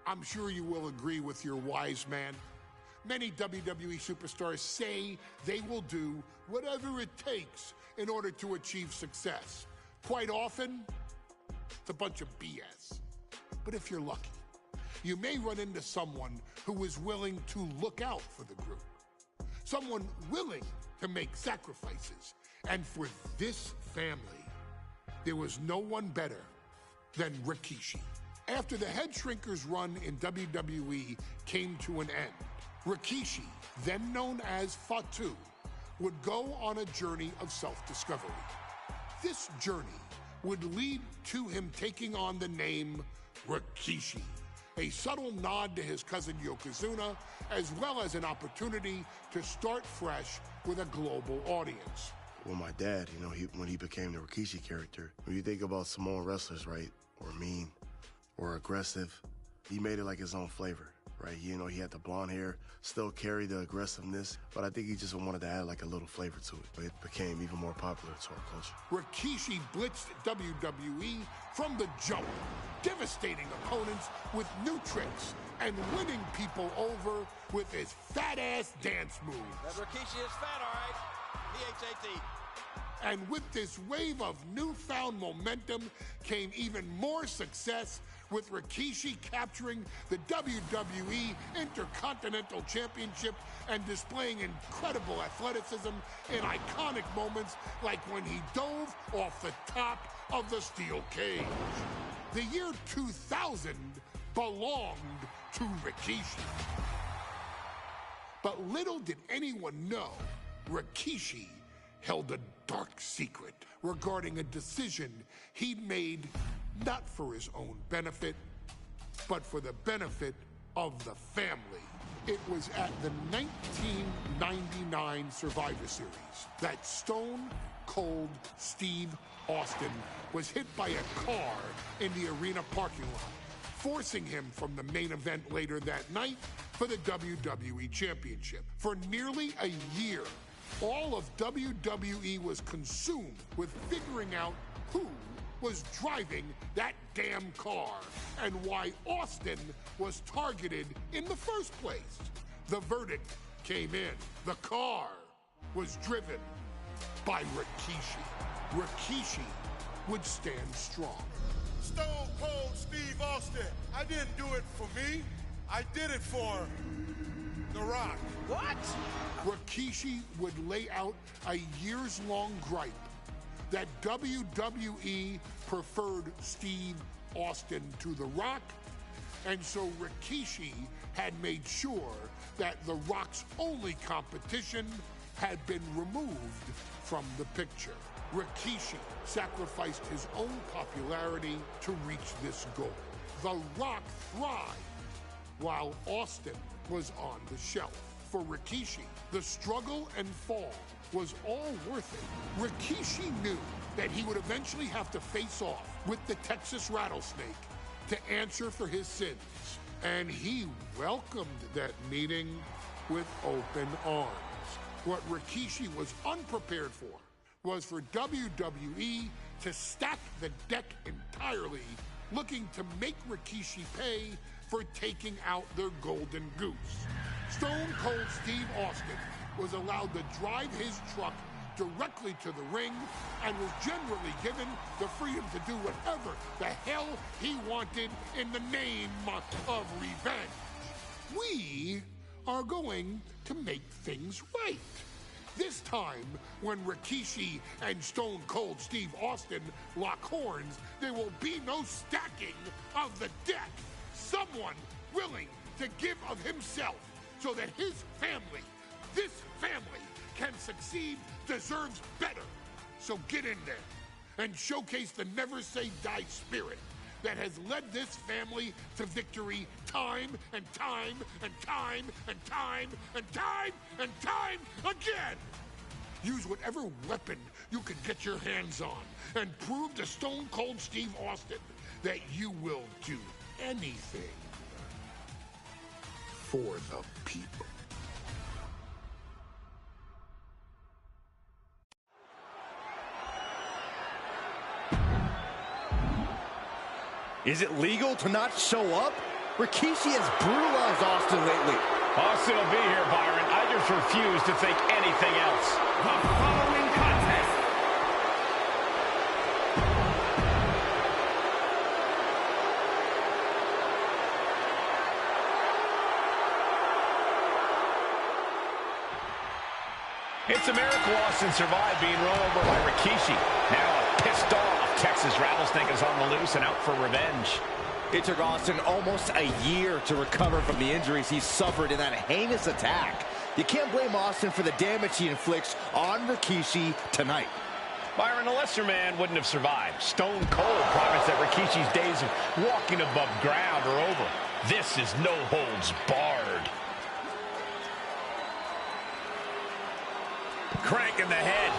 I'm sure you will agree with your wise man. Many WWE superstars say they will do whatever it takes in order to achieve success. Quite often, it's a bunch of BS. But if you're lucky, you may run into someone who is willing to look out for the group. Someone willing to make sacrifices. And for this family, there was no one better than Rikishi. After the Head Shrinkers run in WWE came to an end, Rikishi, then known as Fatu, would go on a journey of self-discovery. This journey would lead to him taking on the name Rikishi, a subtle nod to his cousin Yokozuna, as well as an opportunity to start fresh with a global audience. Well, my dad, when he became the Rikishi character, when you think about Samoan wrestlers, right, or mean, or aggressive, he made it like his own flavor, right? He had the blonde hair, still carried the aggressiveness, but I think he just wanted to add like a little flavor to it. But it became even more popular to our culture. Rikishi blitzed WWE from the jump, devastating opponents with new tricks and winning people over with his fat-ass dance moves. That Rikishi is fat, all right. P-H-A-T. And with this wave of newfound momentum came even more success, with Rikishi capturing the WWE Intercontinental Championship and displaying incredible athleticism in iconic moments like when he dove off the top of the steel cage. The year 2000 belonged to Rikishi. But little did anyone know, Rikishi held a dark secret regarding a decision he'd made not for his own benefit, but for the benefit of the family. It was at the 1999 Survivor Series that Stone Cold Steve Austin was hit by a car in the arena parking lot, forcing him from the main event later that night for the WWE Championship. For nearly a year, all of WWE was consumed with figuring out who was driving that damn car and why Austin was targeted in the first place. The verdict came in. The car was driven by Rikishi. Rikishi would stand strong. Stone Cold Steve Austin. I didn't do it for me. I did it for The Rock. What? Rikishi would lay out a years-long gripe that WWE preferred Steve Austin to The Rock, and so Rikishi had made sure that The Rock's only competition had been removed from the picture. Rikishi sacrificed his own popularity to reach this goal. The Rock thrived while Austin was on the shelf. For Rikishi, the struggle and fall was all worth it. Rikishi knew that he would eventually have to face off with the Texas Rattlesnake to answer for his sins. And he welcomed that meeting with open arms. What Rikishi was unprepared for was for WWE to stack the deck entirely, looking to make Rikishi pay for taking out their golden goose. Stone Cold Steve Austin was allowed to drive his truck directly to the ring and was generally given the freedom to do whatever the hell he wanted in the name of revenge. We are going to make things right. This time, when Rikishi and Stone Cold Steve Austin lock horns, there will be no stacking of the deck. Someone willing to give of himself so that his family, this family, can succeed, deserves better. So get in there and showcase the never say die spirit that has led this family to victory time and time and time and time and time and time again. Use whatever weapon you can get your hands on and prove to Stone Cold Steve Austin that you will do anything for the people. Is it legal to not show up? Rikishi has brutalized Austin lately. Austin will be here, Byron. I just refuse to think anything else. The following contest. It's a miracle Austin survived being run over by Rikishi. Now a pissed off Texas Rattlesnake is on the loose and out for revenge. It took Austin almost a year to recover from the injuries he suffered in that heinous attack. You can't blame Austin for the damage he inflicts on Rikishi tonight. Byron, a lesser man wouldn't have survived. Stone Cold promised that Rikishi's days of walking above ground are over. This is no holds barred. Crank in the head.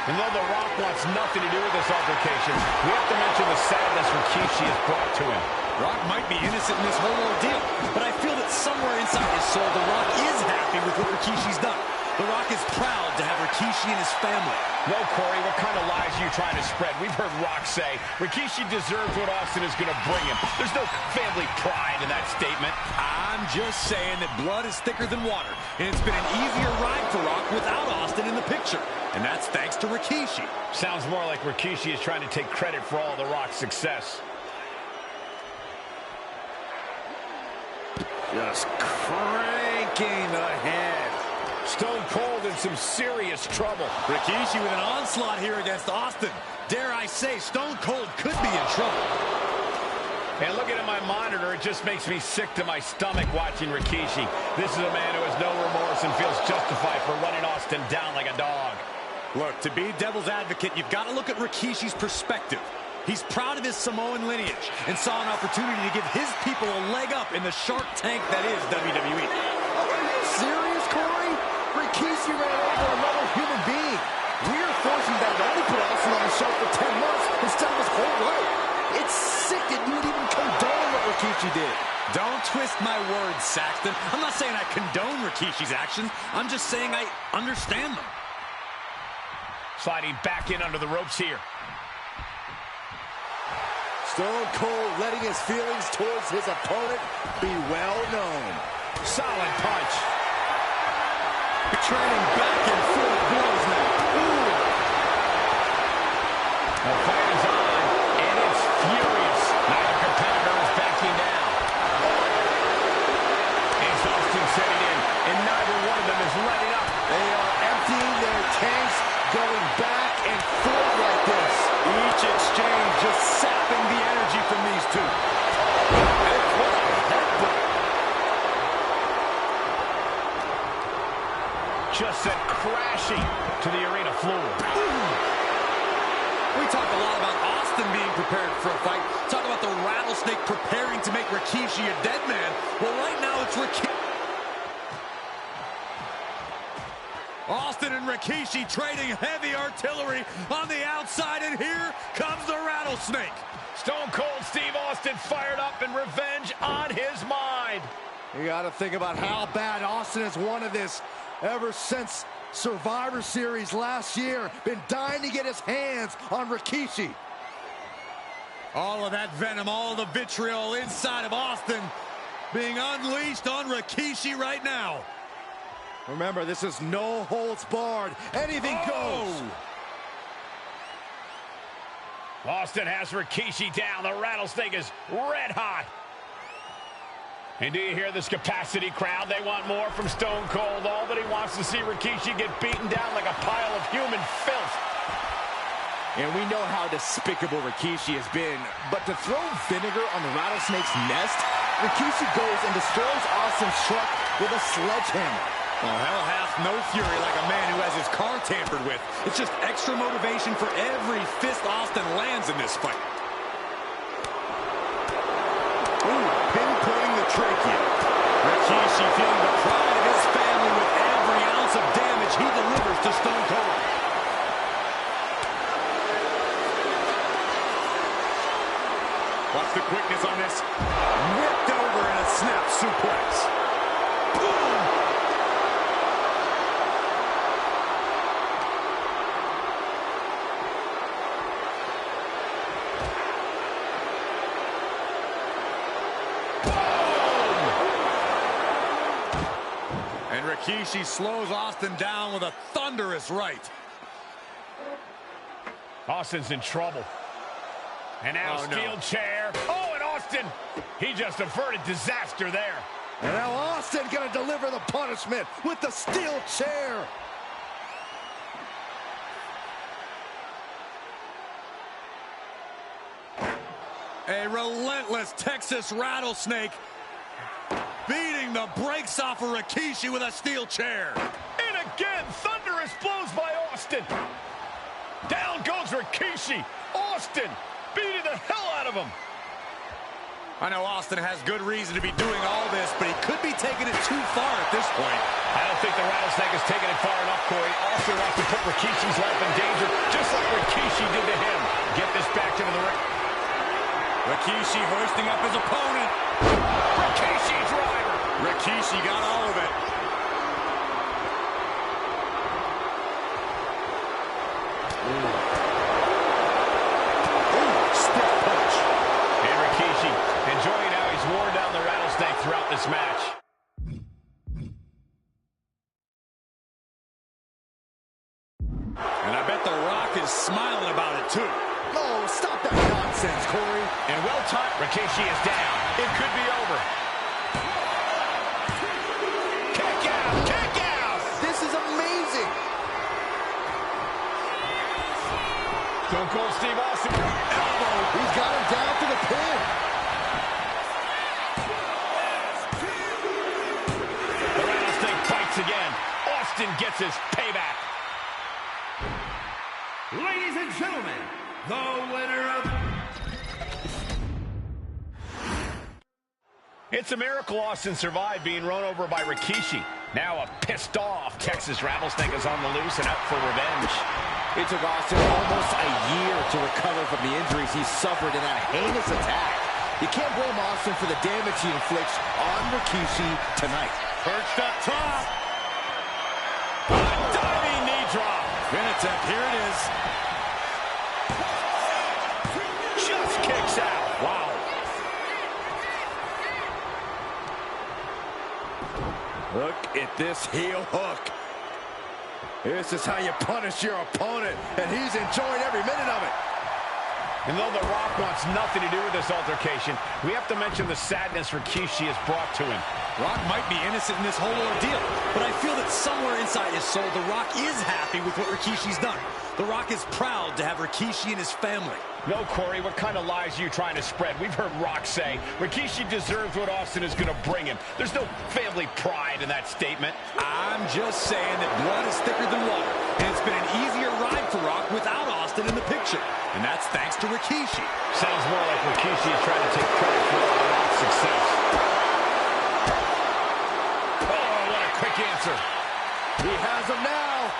And though The Rock wants nothing to do with this altercation, we have to mention the sadness Rikishi has brought to him. Rock might be innocent in this whole ordeal, but I feel that somewhere inside his soul, The Rock is happy with what Rikishi's done. The Rock is proud to have Rikishi and his family. No, Corey, what kind of lies are you trying to spread? We've heard Rock say Rikishi deserves what Austin is going to bring him. There's no family pride in that statement. I'm just saying that blood is thicker than water, and it's been an easier ride for Rock without Austin in the picture. And that's thanks to Rikishi. Sounds more like Rikishi is trying to take credit for all The Rock's success. Just cranking the head. Stone Cold in some serious trouble. Rikishi with an onslaught here against Austin. Dare I say, Stone Cold could be in trouble. And looking at my monitor, it just makes me sick to my stomach watching Rikishi. This is a man who has no remorse and feels justified for running Austin down like a dog. Look, to be devil's advocate, you've got to look at Rikishi's perspective. He's proud of his Samoan lineage and saw an opportunity to give his people a leg up in the Shark Tank that is WWE. Oh, are you serious, Corey? Rikishi ran over another human being. We're forcing that to only put Austin on the shelf for 10 months instead of his whole life. It's sick that you would even condone what Rikishi did. Don't twist my words, Saxton. I'm not saying I condone Rikishi's actions. I'm just saying I understand them. Sliding back in under the ropes here. Stone Cold letting his feelings towards his opponent be well known. Solid punch. Trading back and forth blows now. Ooh. The fight is on, and it's furious. Neither competitor is backing down. It's Austin setting in, and neither one of them is letting up. They are emptying their tanks, going back and forth like this. Each exchange just sapping the energy from these two. And what a headbutt. Just sent crashing to the arena floor. We talk a lot about Austin being prepared for a fight. Talk about the Rattlesnake preparing to make Rikishi a dead man. Well, right now it's Rikishi. Austin and Rikishi trading heavy artillery on the outside, and here comes the Rattlesnake. Stone Cold Steve Austin fired up and revenge on his mind. You got to think about how bad Austin has wanted this ever since Survivor Series last year. Been dying to get his hands on Rikishi. All of that venom, all of the vitriol inside of Austin being unleashed on Rikishi right now. Remember, this is no holds barred. Anything goes. Austin has Rikishi down. The Rattlesnake is red hot. And do you hear this capacity crowd? They want more from Stone Cold. All that he wants to see Rikishi get beaten down like a pile of human filth. And we know how despicable Rikishi has been, but to throw vinegar on the Rattlesnake's nest, Rikishi goes and destroys Austin's truck with a sledgehammer. Well, hell hath no fury like a man who has his car tampered with. It's just extra motivation for every fist Austin lands in this fight. Ooh, pinpointing the trachea. Rikishi feeling the pride of his family with every ounce of damage he delivers to Stone Cold. Watch the quickness on this. Whipped over in a snap suplex. Boom! Rikishi slows Austin down with a thunderous right. Austin's in trouble. And now steel chair. Oh, and Austin, he just averted disaster there. And now Austin gonna deliver the punishment with the steel chair. A relentless Texas rattlesnake beating the brakes off of Rikishi with a steel chair. And again, thunderous blows by Austin. Down goes Rikishi. Austin beating the hell out of him. I know Austin has good reason to be doing all this, but he could be taking it too far at this point. I don't think the rattlesnake has taken it far enough, Corey. Austin wants to put Rikishi's life in danger, just like Rikishi did to him. Get this back into the ring. Rikishi hoisting up his opponent. Rikishi driver. Rikishi got all of it. Stiff punch. And Rikishi enjoying how he's worn down the rattlesnake throughout this match. And I bet The Rock is smiling about it too. Oh, stop that nonsense, Corey. And well timed. Rikishi is down. It could be over. Kick out! Kick out! This is amazing. Stone Cold Steve Austin. Elbow. He's got him down to the pin. The rattlesnake bites again. Austin gets his payback. Ladies and gentlemen, the winner of... It's a miracle Austin survived being run over by Rikishi. Now a pissed off Texas rattlesnake is on the loose and out for revenge. It took Austin almost a year to recover from the injuries he suffered in that heinous attack. You can't blame Austin for the damage he inflicts on Rikishi tonight. Perched up top. A diving knee drop. Pin attempt. Here it is. Just kicks out. Wow. Look at this heel hook. This is how you punish your opponent, and he's enjoying every minute of it. And though The Rock wants nothing to do with this altercation, we have to mention the sadness Rikishi has brought to him. Rock might be innocent in this whole ordeal, but I feel that somewhere inside his soul, The Rock is happy with what Rikishi's done. The Rock is proud to have Rikishi and his family. No, Corey, what kind of lies are you trying to spread? We've heard Rock say Rikishi deserves what Austin is going to bring him. There's no family pride in that statement. I'm just saying that blood is thicker than water, and it's been an easier ride for Rock without Austin in the picture. And that's thanks to Rikishi. Sounds more like Rikishi is trying to take credit for all Rock's success. Oh, what a quick answer. He has him now.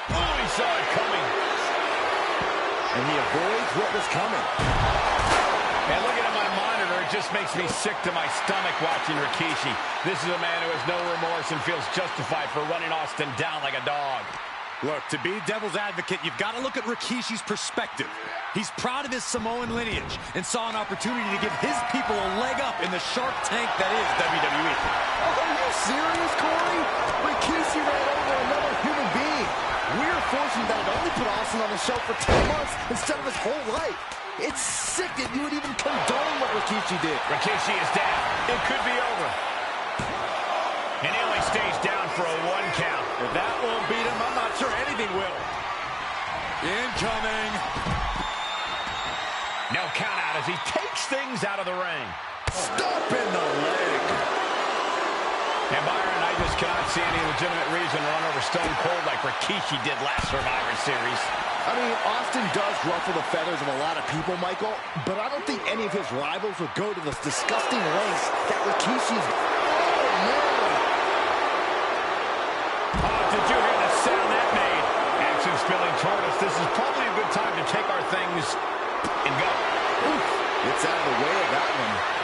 Oh, he saw it coming. And he avoids what was coming. And looking at my monitor, it just makes me sick to my stomach watching Rikishi. This is a man who has no remorse and feels justified for running Austin down like a dog. Look, to be devil's advocate, you've got to look at Rikishi's perspective. He's proud of his Samoan lineage and saw an opportunity to give his people a leg up in the Shark Tank that is WWE. Are you serious, Corey? Rikishi ran over another human being. We're fortunate that it only put Austin on the show for 10 months instead of his whole life. It's sick that you would even condone what Rikishi did. Rikishi is down. It could be over. And he only stays down for a 1 count. If that won't beat him, I'm not sure anything will. Incoming. No count out as he takes things out of the ring. Stop in the leg. And Byron, I just cannot see any legitimate reason to run over Stone Cold like Rikishi did last Survivor Series. I mean, Austin does ruffle the feathers of a lot of people, Michael, but I don't think any of his rivals would go to the disgusting lengths that Rikishi's... Oh, man! Oh, did you hear the sound that made? Action spilling toward us. This is probably a good time to take our things and go. Oof, gets out of the way of that one.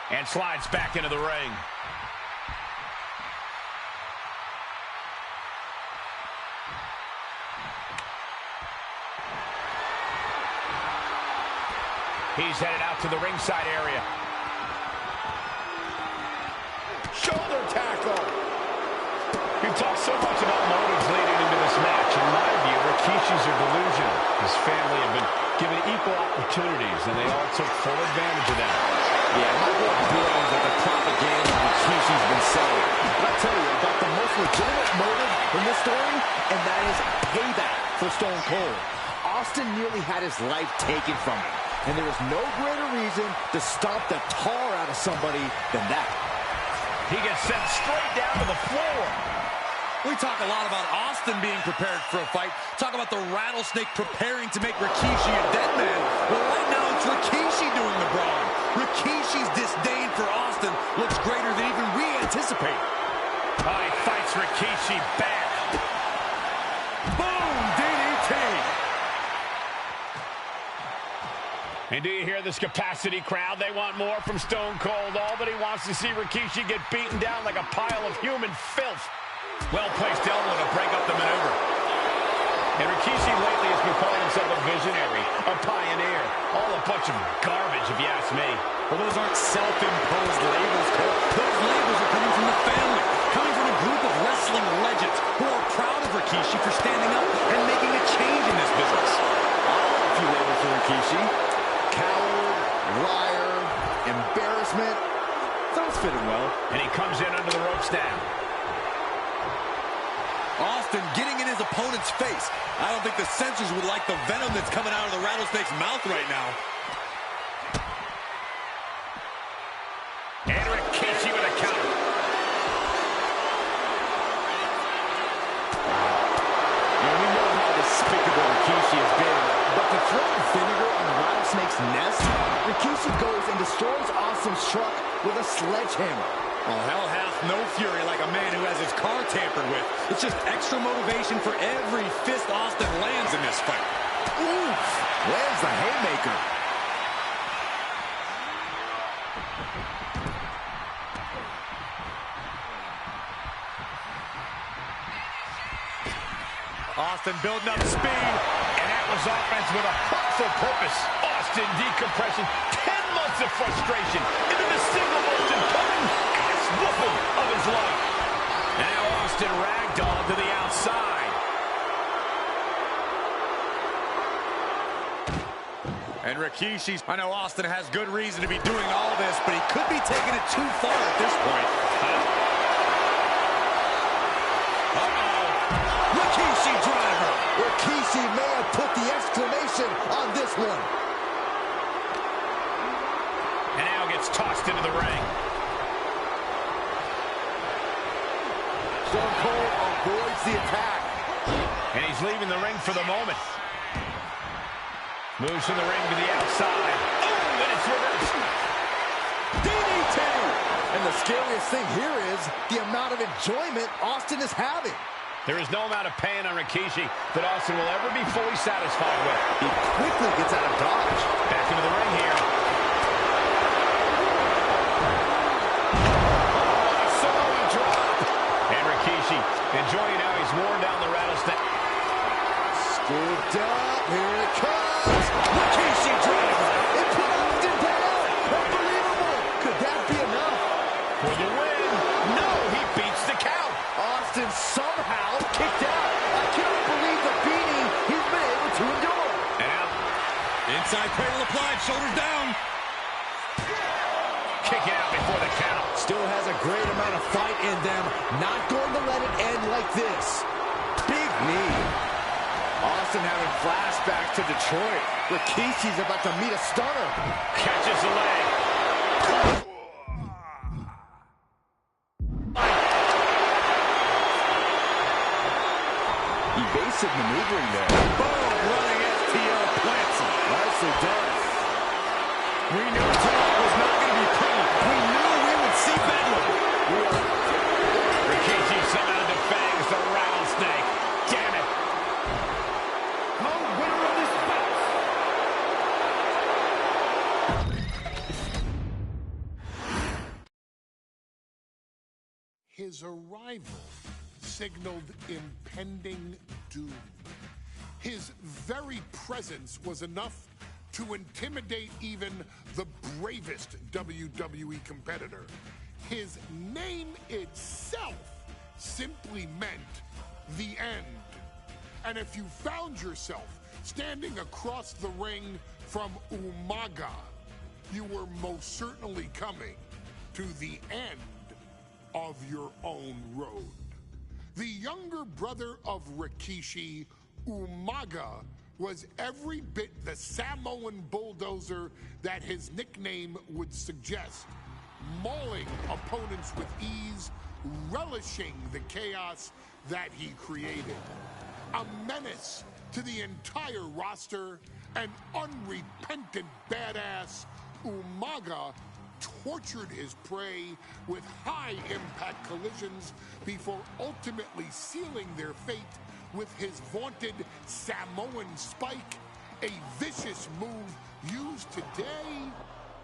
And slides back into the ring. He's headed out to the ringside area. Shoulder tackle. You talk so much about motives leading into this match. In my view, Rikishi's a delusion. His family have been given equal opportunities, and they all took full advantage of them. Yeah, my boy feels that the propaganda Rikishi's been selling. But I'll tell you about the most legitimate motive in this story, and that is payback for Stone Cold. Austin nearly had his life taken from him, and there is no greater reason to stomp the tar out of somebody than that. He gets sent straight down to the floor. We talk a lot about Austin being prepared for a fight. Talk about the Rattlesnake preparing to make Rikishi a dead man. Well, right now it's Rikishi doing the brawn. Rikishi's disdain for Austin looks greater than even we anticipated. Oh, he fights Rikishi back. Boom! DDT! And do you hear this capacity crowd? They want more from Stone Cold. All that he wants to see Rikishi get beaten down like a pile of human filth. Well-placed elbow to break up the maneuver. And Rikishi lately has been calling himself a visionary, a pioneer. All a bunch of garbage, if you ask me. Well, those aren't self-imposed labels, Cole. Those labels are coming from the family, coming from a group of wrestling legends who are proud of Rikishi for standing up and making a change in this business. I'll have a few labels for Rikishi. Coward, liar, embarrassment. Those fit him well. And he comes in under the ropes now. Austin getting in his opponent's face. I don't think the censors would like the venom that's coming out of the Rattlesnake's mouth right now. And Rikishi with a counter. And we know how despicable Rikishi has been, but to throw vinegar on the Rattlesnake's nest, Rikishi goes and destroys Austin's truck with a sledgehammer. Well, hell hath no fury like a man who has his car tampered with. It's just extra motivation for every fist Austin lands in this fight. Oof! Lands the haymaker. Austin building up speed. And that was offense with a hurtful purpose. Austin decompression. 10 months of frustration into the single most important ass whooping of his life. And now Austin ragdolled to the outside. And Rikishi's, I know Austin has good reason to be doing all this, but he could be taking it too far at this point. Rikishi driver. Rikishi may have put the exclamation on this one. And now gets tossed into the ring. Stone Cold avoids the attack. And he's leaving the ring for the moment. Moves from the ring to the outside. Oh, and it's reversed. DDT! And the scariest thing here is the amount of enjoyment Austin is having. There is no amount of pain on Rikishi that Austin will ever be fully satisfied with. He quickly gets out of dodge. Back into the ring here. A Samoan drop. And Rikishi enjoying how he's worn down the Rattlesnake. Scooped up. Here it comes. Rikishi driver. It put Austin down. Unbelievable. Could that be enough? For the win. No, he beats the count. Austin somehow kicked out. I cannot believe the beating he's been able to endure. And out. Inside cradle applied, shoulders down. Kicking out before the count. Still has a great amount of fight in them. Not going to let it end like this. Big knee. Austin having flashbacks to Detroit. Rikishi's about to meet a stunner. Catches the leg. Evasive maneuvering there. Boom, running FTO plants him. Nicely done. We knew tonight was not going to be pretty. We knew we would see bedlam. Rikishi somehow defangs the Rattlesnake. Damn it. The winner of this bout. His arrival signaled impending doom. His very presence was enough to intimidate even the bravest WWE competitor. His name itself simply meant the end. And if you found yourself standing across the ring from Umaga, you were most certainly coming to the end of your own road. The younger brother of Rikishi, Umaga, was every bit the Samoan bulldozer that his nickname would suggest, mauling opponents with ease, relishing the chaos that he created. A menace to the entire roster, an unrepentant badass, Umaga tortured his prey with high-impact collisions before ultimately sealing their fate with his vaunted Samoan spike, a vicious move used today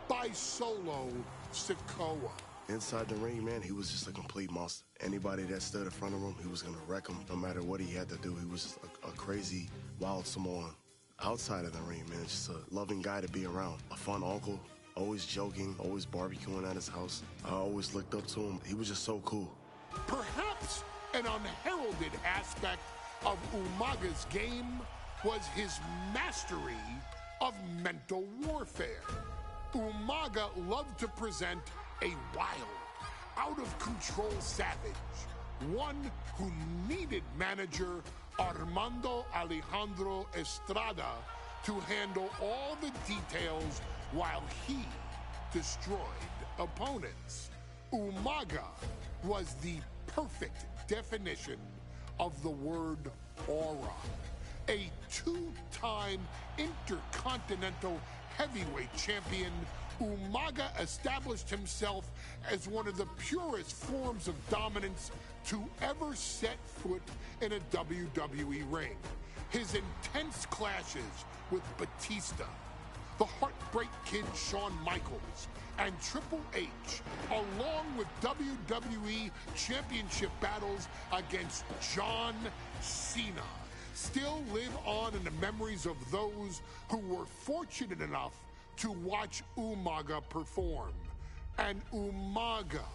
by Solo Sikoa. Inside the ring, man, he was just a complete monster. Anybody that stood in front of him, he was going to wreck him no matter what he had to do. He was just a crazy, wild Samoan. Outside of the ring, man, just a loving guy to be around. A fun uncle, always joking, always barbecuing at his house. I always looked up to him. He was just so cool. Perhaps an unheralded aspect of Umaga's game was his mastery of mental warfare. Umaga loved to present a wild, out-of-control savage, one who needed manager Armando Alejandro Estrada to handle all the details while he destroyed opponents. Umaga was the perfect definition of the word aura. A two-time intercontinental heavyweight champion, Umaga established himself as one of the purest forms of dominance to ever set foot in a WWE ring. His intense clashes with Batista, the Heartbreak Kid Shawn Michaels, and Triple H, along with WWE Championship battles against John Cena, still live on in the memories of those who were fortunate enough to watch Umaga perform. And Umaga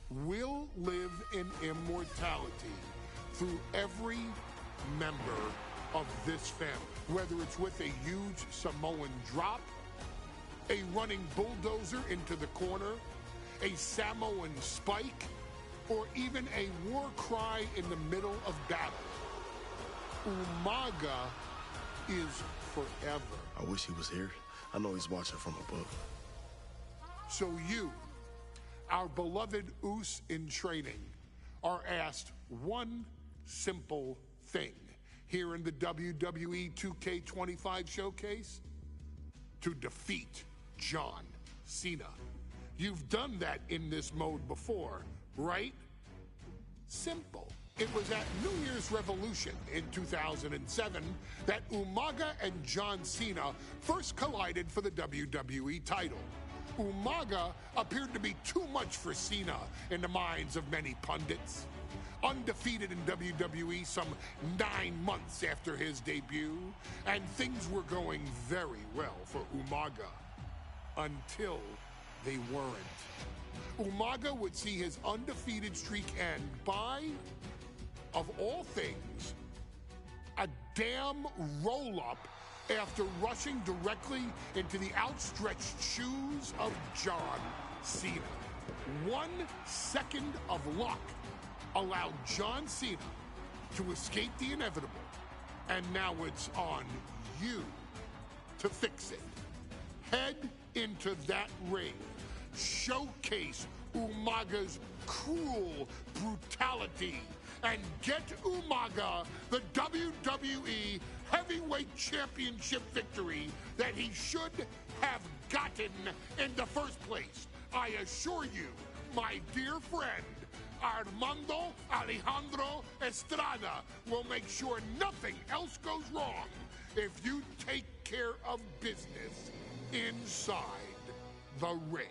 will live in immortality through every member of this family, whether it's with a huge Samoan drop, a running bulldozer into the corner, a Samoan spike, or even a war cry in the middle of battle. Umaga is forever. I wish he was here. I know he's watching from above. So you, our beloved Us in training, are asked one simple thing here in the WWE 2K25 showcase: to defeat John Cena. You've done that in this mode before, right? Simple. It was at New Year's Revolution in 2007 that Umaga and John Cena first collided for the WWE title. Umaga appeared to be too much for Cena in the minds of many pundits. Undefeated in WWE some 9 months after his debut, and things were going very well for Umaga. Until they weren't. Umaga would see his undefeated streak end by, of all things, a damn roll-up after rushing directly into the outstretched shoes of John Cena. 1 second of luck allowed John Cena to escape the inevitable, and now it's on you to fix it. Head into that ring. Showcase Umaga's cruel brutality and get Umaga the WWE Heavyweight Championship victory that he should have gotten in the first place. I assure you, my dear friend, Armando Alejandro Estrada will make sure nothing else goes wrong if you take care of business inside the ring.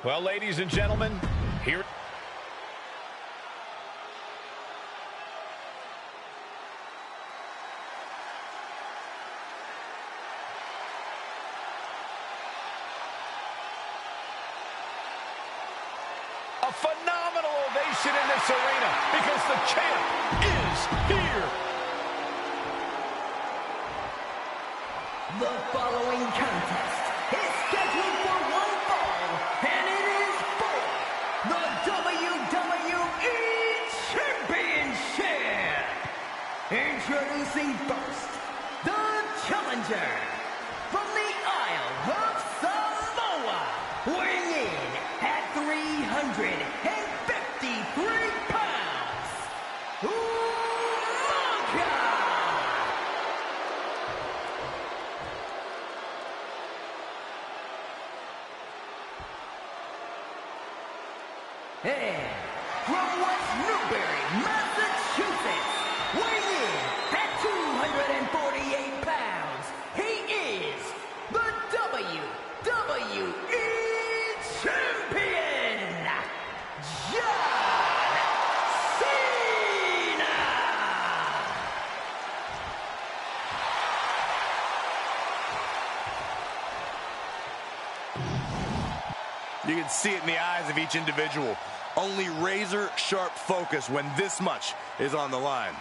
Well, ladies and gentlemen, Here. A phenomenal ovation in this arena because the champ is here. The following contest is scheduled for one fall, and it is for the WWE Championship. Introducing first, the challenger from the Isle of Samoa, weighing in at 353 pounds, Umaga! And from West Newbury, Massachusetts, weighing in at 248 pounds, he is the WWE Champion, John Cena! You can see it in the eyes of each individual. Only razor-sharp focus when this much is on the line.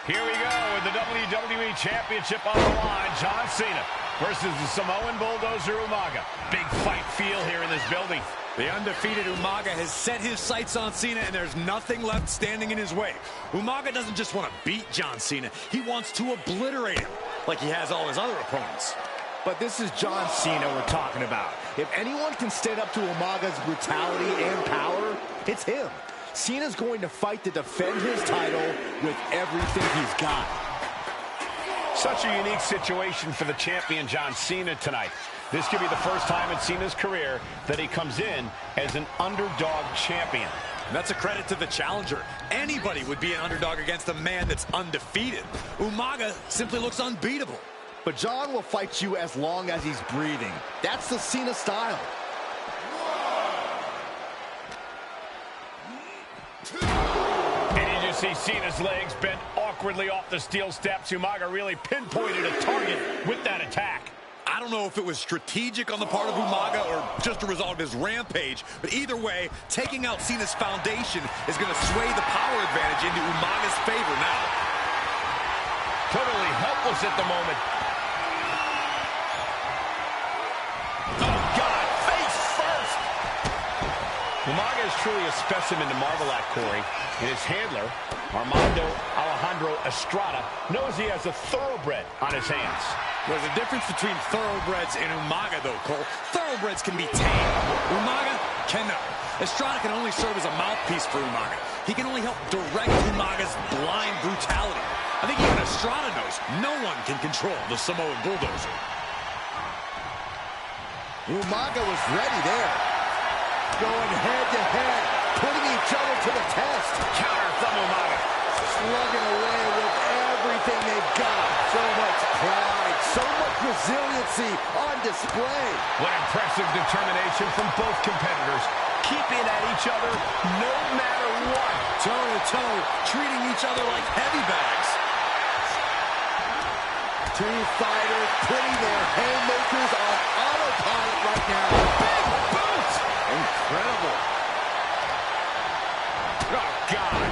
Here we go with the WWE Championship on the line. John Cena versus the Samoan Bulldozer Umaga. Big fight feel here in this building. The undefeated Umaga has set his sights on Cena, and there's nothing left standing in his way. Umaga doesn't just want to beat John Cena. He wants to obliterate him, like he has all his other opponents. But this is John Cena we're talking about. If anyone can stand up to Umaga's brutality and power, it's him. Cena's going to fight to defend his title with everything he's got. Such a unique situation for the champion John Cena tonight. This could be the first time in Cena's career that he comes in as an underdog champion. And that's a credit to the challenger. Anybody would be an underdog against a man that's undefeated. Umaga simply looks unbeatable. But John will fight you as long as he's breathing. That's the Cena style. See Cena's legs bent awkwardly off the steel steps. Umaga really pinpointed a target with that attack. I don't know if it was strategic on the part of Umaga or just a result of his rampage, but either way, taking out Cena's foundation is going to sway the power advantage into Umaga's favor now. Totally helpless at the moment. Oh, God, face first! Umaga is truly a specimen to marvel at, Corey. And his handler, Armando Alejandro Estrada, knows he has a thoroughbred on his hands. There's a difference between thoroughbreds and Umaga, though, Cole. Thoroughbreds can be tamed. Umaga cannot. Estrada can only serve as a mouthpiece for Umaga. He can only help direct Umaga's blind brutality. I think even Estrada knows no one can control the Samoan Bulldozer. Umaga was ready there. Going head-to-head, putting each other to the test. Counter from Umaga. Slugging away with everything they've got. So much pride, so much resiliency on display. What impressive determination from both competitors. Keeping at each other no matter what. Toe-to-toe, treating each other like heavy bags. Two fighters putting their haymakers on autopilot right now. Big boot! Incredible. Oh, God.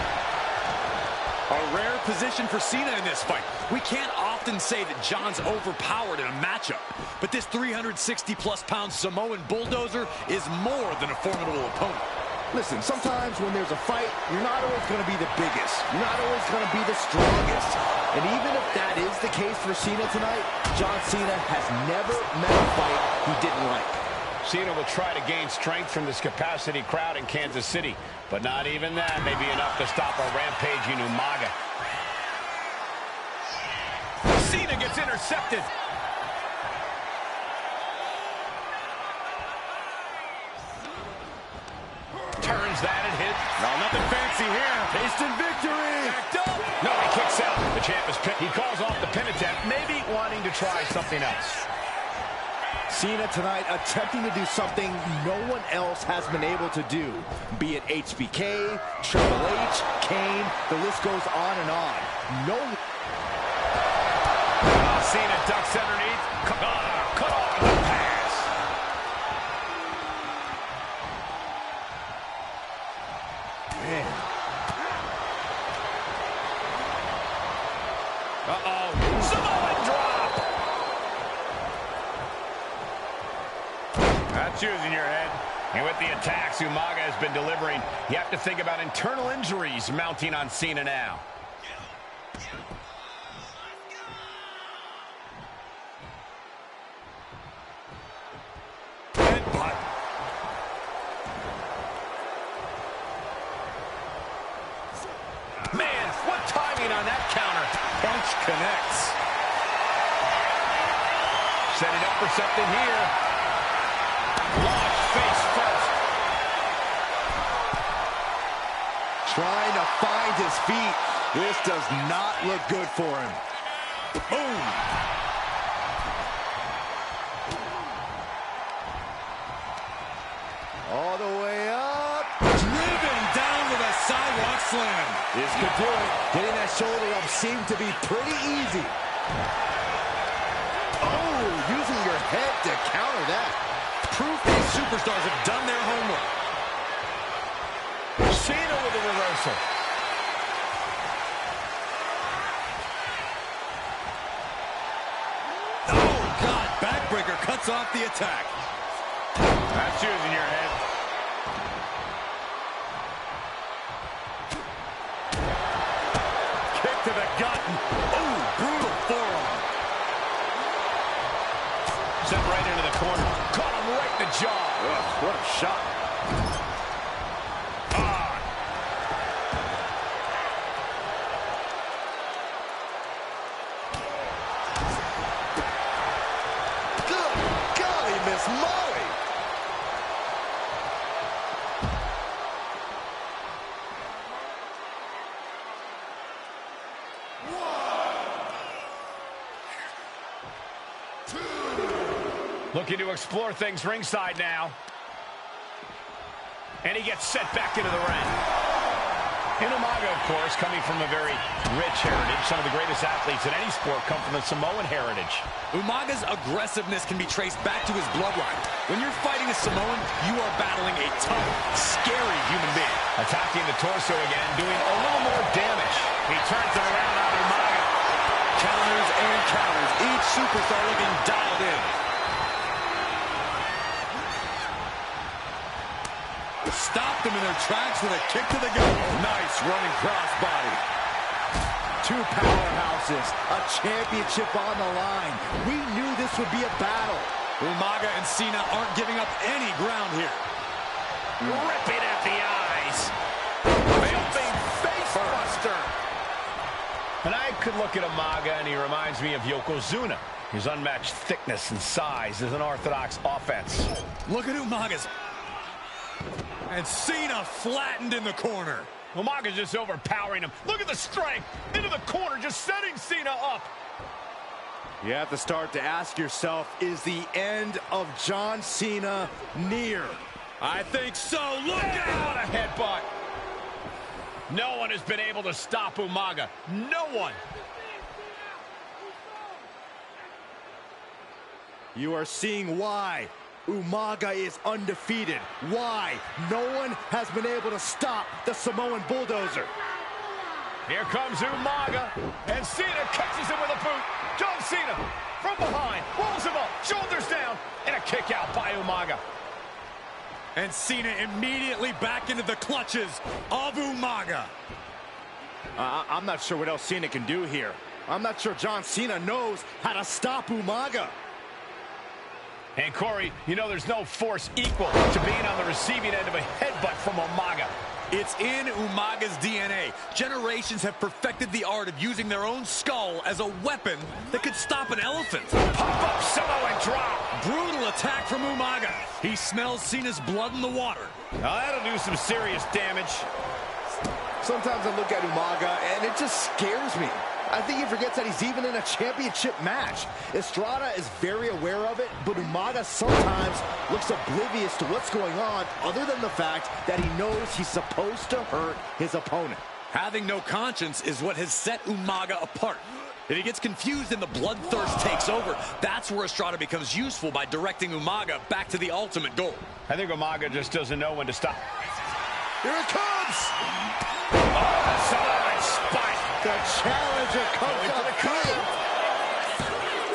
A rare position for Cena in this fight. We can't often say that John's overpowered in a matchup, but this 360-plus pound Samoan Bulldozer is more than a formidable opponent. Listen, sometimes when there's a fight, you're not always going to be the biggest. You're not always going to be the strongest. And even if that is the case for Cena tonight, John Cena has never met a fight he didn't like. Cena will try to gain strength from this capacity crowd in Kansas City, but not even that may be enough to stop a rampaging Umaga. Cena gets intercepted. delivers that and hit. No, nothing fancy here. Instant victory. Backed up. No, he kicks out. The champ is pinned. He calls off the pin attempt, maybe wanting to try something else. Cena tonight attempting to do something no one else has been able to do. Be it HBK, Triple H, Kane, the list goes on and on. No. Cena ducks underneath. Cut off the pass. Man. Samoan drop. That's using your head. And with the attacks Umaga has been delivering, you have to think about internal injuries mounting on Cena now. Headbutt. Man, what timing on that counter. Punch connects. Setting up for something here. Launch face first. Trying to find his feet. This does not look good for him. Boom. All the way up. Driven down with a sidewalk slam. This could do it. Getting that shoulder up seemed to be pretty easy. Oh, using your head to counter that. Proof these superstars have done their homework. Cena with a reversal. Oh, God. Backbreaker cuts off the attack. That's using your head. Kick to the gut. Oh, brutal forearm. Sent right into the corner. Caught him right in the jaw. Ugh, what a shot. Good golly, Miss Molly. Looking to explore things ringside now. And he gets set back into the ring. And Umaga, of course, coming from a very rich heritage. Some of the greatest athletes in any sport come from the Samoan heritage. Umaga's aggressiveness can be traced back to his bloodline. When you're fighting a Samoan, you are battling a tough, scary human being. Attacking the torso again, doing a little more damage. He turns it around on Umaga. Counters and counters. Each superstar looking dialed in. Stopped them in their tracks with a kick to the gut. Nice running crossbody. Two powerhouses, a championship on the line. We knew this would be a battle. Umaga and Cena aren't giving up any ground here. Ripping at the eyes. Building face buster. And I could look at Umaga and he reminds me of Yokozuna. His unmatched thickness and size is an orthodox offense. Look at Umaga's. And Cena flattened in the corner. Umaga's just overpowering him. Look at the strength. Into the corner, just setting Cena up. You have to start to ask yourself, is the end of John Cena near? I think so. Look out! What a headbutt. No one has been able to stop Umaga. No one. You are seeing why Umaga is undefeated. Why no one has been able to stop the Samoan bulldozer. Here comes Umaga, and Cena catches him with a boot. John Cena from behind, rolls him up, shoulders down, and a kick out by Umaga. And Cena immediately back into the clutches of Umaga. I'm not sure what else Cena can do here. I'm not sure John Cena knows how to stop Umaga. And Corey, you know there's no force equal to being on the receiving end of a headbutt from Umaga. It's in Umaga's DNA. Generations have perfected the art of using their own skull as a weapon that could stop an elephant. Pop-up Samoan drop. Brutal attack from Umaga. He smells Cena's blood in the water. Now that'll do some serious damage. Sometimes I look at Umaga and it just scares me. I think he forgets that he's even in a championship match. Estrada is very aware of it, but Umaga sometimes looks oblivious to what's going on, other than the fact that he knows he's supposed to hurt his opponent. Having no conscience is what has set Umaga apart. If he gets confused and the bloodthirst takes over, that's where Estrada becomes useful by directing Umaga back to the ultimate goal. I think Umaga just doesn't know when to stop. Here it comes! Oh, Samoan spike! The challenger comes up clean.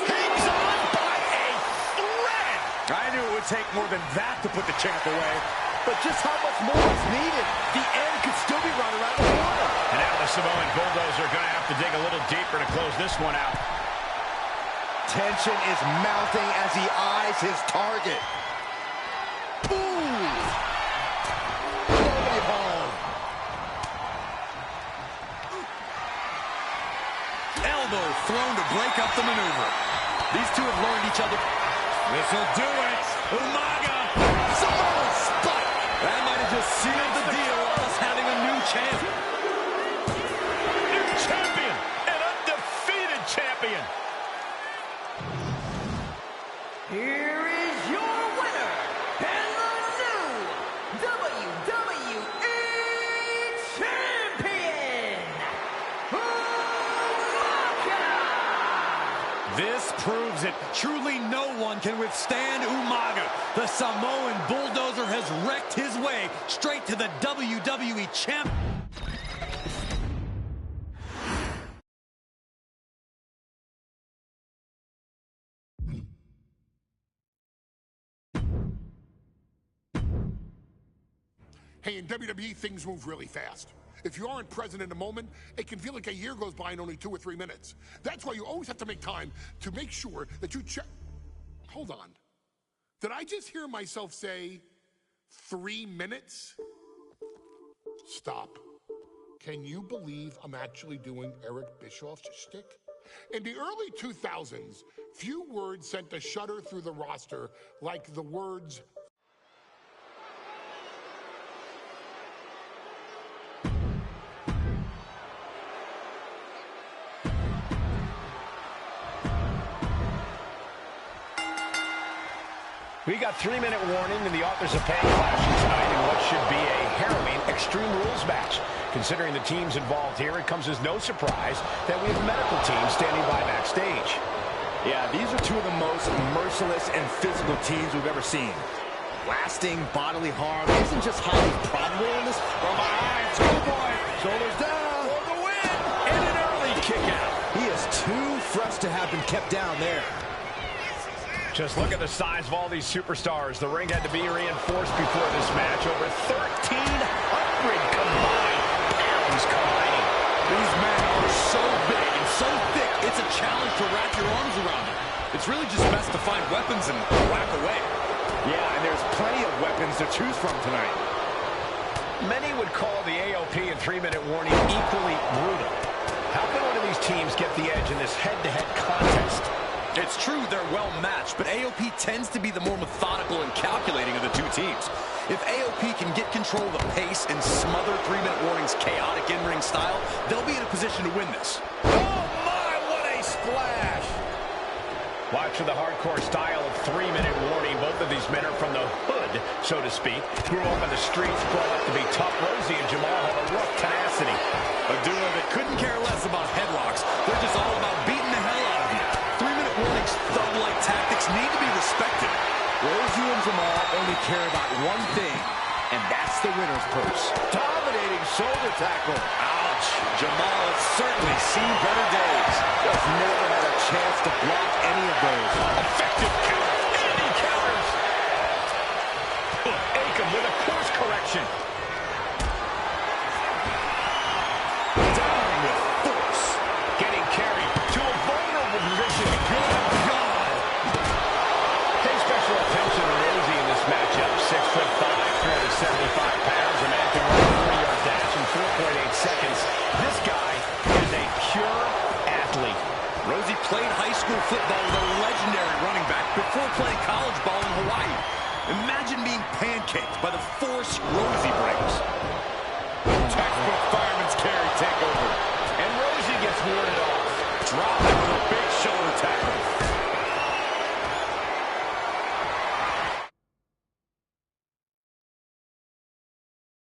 Hangs on by a thread! I knew it would take more than that to put the champ away. But just how much more is needed? The end could still be right around the corner. And now the Samoan Bulldozer are going to have to dig a little deeper to close this one out. Tension is mounting as he eyes his target. Ooh! Glory home. Elbow thrown to break up the maneuver. These two have learned each other. This'll do it. Umaga. Samoan spike. That might have just sealed the deal of us having a new champ. New champion. An undefeated champion. Here is your winner, and the new WWE Champion, Umaga! This proves it. Truly no one can withstand Umaga. The Samoan Bulldozer has wrecked his way straight to the WWE Champ. Hey, in WWE, things move really fast. If you aren't present in the moment, it can feel like a year goes by in only 2 or 3 minutes. That's why you always have to make time to make sure that you check. Hold on. Did I just hear myself say 3 minutes? Stop. Can you believe I'm actually doing Eric Bischoff's shtick? In the early 2000s, few words sent a shudder through the roster like the words We got 3-minute warning, and the authors of pain flashing tonight in what should be a harrowing Extreme Rules match. Considering the teams involved here, it comes as no surprise that we have medical teams standing by backstage. Yeah, these are two of the most merciless and physical teams we've ever seen. Lasting bodily harm isn't just highly probable in this. From behind, Schoolboy, shoulders down for the win, And an early kick out. He is too fresh to have been kept down there. Just look at the size of all these superstars. The ring had to be reinforced before this match. Over 1,300 combined pounds combining. These men are so big and so thick, it's a challenge to wrap your arms around them. It's really just best to find weapons and whack away. Yeah, and there's plenty of weapons to choose from tonight. Many would call the AOP and 3-minute warning equally brutal. How can one of these teams get the edge in this head-to-head contest? It's true they're well matched, but AOP tends to be the more methodical and calculating of the two teams. If AOP can get control of the pace and smother 3-minute warning's chaotic in-ring style, they'll be in a position to win this. Oh my, what a splash! Watch for the hardcore style of 3-minute warning. Both of these men are from the hood, so to speak. Grew up in the streets, grown up to be tough. Rosie and Jamal have a rough tenacity. A duo that couldn't care less about headlocks. They're just all about beating the hell out of you. 3-minute warning's thug-like tactics need to be respected. Rosie and Jamal only care about one thing, and that's the winner's purse. Dominating shoulder tackle. Ouch. Jamal has certainly seen better days. Just never had a chance to block any of those. Effective counter. And he counters. Akam with a course correction. Down with force. Getting carried to a vulnerable position. Good God. Hey, Special Rosie played high school football with a legendary running back before playing college ball in Hawaii. Imagine being pancaked by the force Rosie brings. Textbook fireman's carry takeover. And Rosie gets warded off. Dropping with a